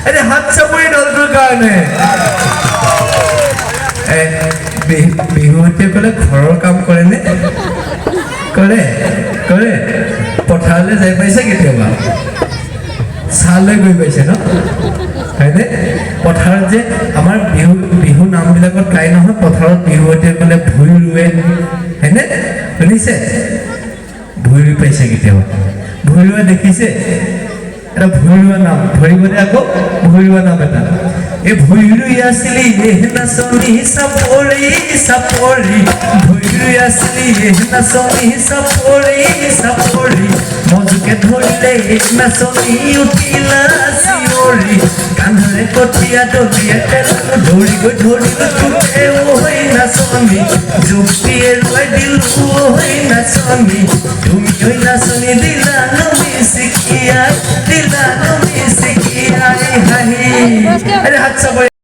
আৰে হাত চাপৰি দলটোৰ কাৰণে বিহুতে ক'লে ঘৰৰ কাম কৰেনে কৰে কৰে পথাৰলৈ যাই পাইছে কেতিয়াবা চালৈ গৈ পাইছে ন হয়নে পথাৰত যে আমাৰ বিহু নামবিলাকত গাই নহয় পথাৰত বিহুতে ক'লে ভুই ৰুৱে হয়নে শুনিছে ভুই ৰুই পাইছে কেতিয়াবা ভুই ৰুৱা দেখিছে এটা ভুই ৰুৱা নাম ধৰিবনে আকৌ ভুই ৰুৱা নাম এটা এই ভুই ৰুই আছিলি নাচনি চাপৰি চাপৰি ভুই ৰুই আছিলি নাচনি চাপৰি চাপৰি মজুকে ধৰিলে নাচনি উঠিলা চিঞৰি কান্ধৰে কঠীয়া দলিয়াই পেলালো ধৰি গৈ ধৰিলো তোকে ঐ নাচনি জুপিয়ে ৰৈ দিলো ঐ নাচনি তুমি ঐ নাচনি দিলা নমি শিকিয়াই হাঁহি আরে হাত চাপৰি